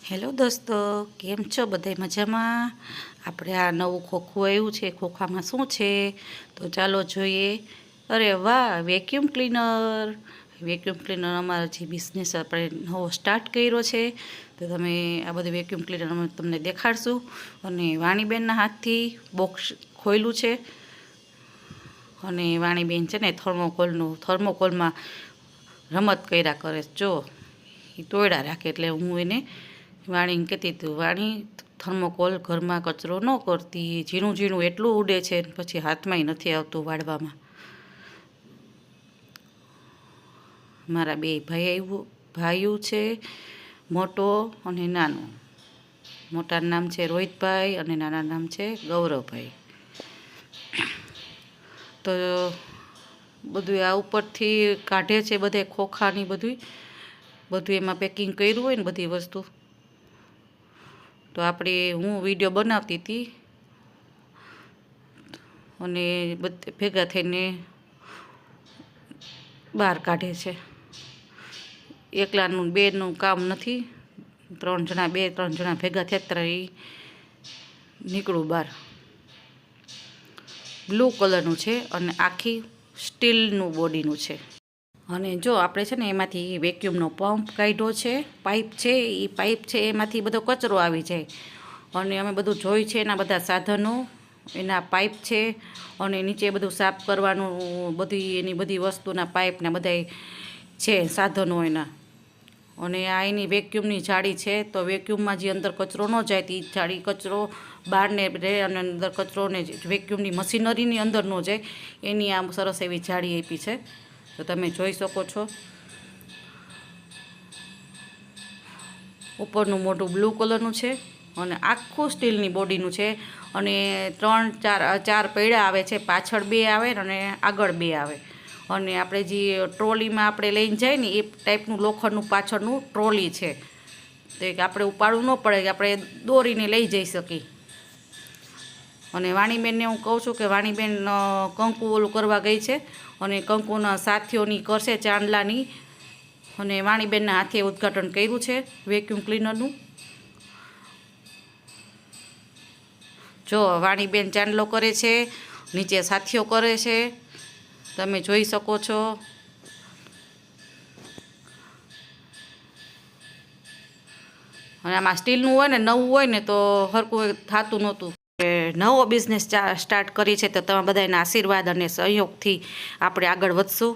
Hello દોસ્તો, કેમ છો? બધાય મજામાં? આપણે આ નવું ખોખું આવ્યું છે, ખોખામાં શું છે તો ચાલો જોઈએ. અરે વાહ, વેક્યુમ ક્લીનર. વેક્યુમ ક્લીનર અમારો જે બિઝનેસ આપણે નવો સ્ટાર્ટ કર્યો છે, તો તમે આ બધું વેક્યુમ ક્લીનર અમે તમને દેખાડશું. અને વાણીબેનના હાથથી બોક્સ ખોલ્યું છે. અને વાણીબેન છે ને થર્મોકોલમાં રમત કર્યા કરે. જો એ તોડ્યા રાખે, એટલે હું એને વાણીને કહેતી હતું, વાણી થર્મોકોલ ઘરમાં કચરો ન કરતી, ઝીણું ઝીણું એટલું ઉડે છે, પછી હાથમાંય નથી આવતું વાળવામાં. મારા બે ભાઈઓ છે, મોટો અને નાનો. મોટાનું નામ છે રોહિતભાઈ અને નાના નામ છે ગૌરવભાઈ. તો બધું આ ઉપરથી કાઢે છે, બધે ખોખાની બધું એમાં પેકિંગ કર્યું હોય ને બધી વસ્તુ. તો હું વિડીયો બનાવતી હતી અને બધે ભેગા થઈને બહાર કાઢે છે. એકલાનું બેનું કામ નથી, 3 જણા ભેગા થયા ત્યારે નીકળું બહાર. બ્લુ કલરનું છે અને આખી સ્ટીલનું બોડીનું છે. અને જો આપણે છે ને એમાંથી વેક્યુમનો પંપ કાઢ્યો છે, પાઇપ છે, એ પાઇપ છે એમાંથી બધો કચરો આવી જાય. અને અમે બધું જોઈ છે, એના બધા સાધનો, એના પાઇપ છે, અને નીચે બધું સાફ કરવાનું એની બધી વસ્તુના પાઇપના બધા છે સાધનો એના. અને આ એની વેક્યુમની જાળી છે, તો વેક્યુમમાં જે અંદર કચરો ન જાય તે જાળી કચરો બહારને રહે અને અંદર કચરોને વેક્યુમની મશીનરીની અંદર ન જાય, એની આમ સરસ એવી જાળી આપી છે. તો તમે જોઈ શકો છો. ઉપરનું મોઢું બ્લુ કલરનું છે અને આખું સ્ટીલની બોડીનું છે. અને 4 પૈડા આવે છે, પાછળ 2 આવે અને આગળ 2 આવે. અને આપણે જે ટ્રોલીમાં આપણે લઈને જાય ને એ ટાઈપનું લોખંડનું પાછળનું ટ્રોલી છે, તો આપણે ઉપાડવું ન પડે, કે આપણે દોરીને લઈ જઈ શકીએ. અને વાણીબેનને હું કહું છું કે વાણીબેન કંકુ ઓલું કરવા ગઈ છે, અને કંકુના સાથીઓની કરશે ચાંદલાની. અને વાણીબેનના હાથે ઉદ્ઘાટન કર્યું છે વેક્યુમ ક્લીનરનું. જો વાણીબેન ચાંદલો કરે છે, નીચે સાથીઓ કરે છે, તમે જોઈ શકો છો. અને આમાં સ્ટીલનું હોય ને, નવું હોય ને તો હરખું થતું નહોતું. નવો બિઝનેસ સ્ટાર્ટ કરી છે, તો તમે બધાના આશીર્વાદ અને સહયોગથી આપણે આગળ વધશું.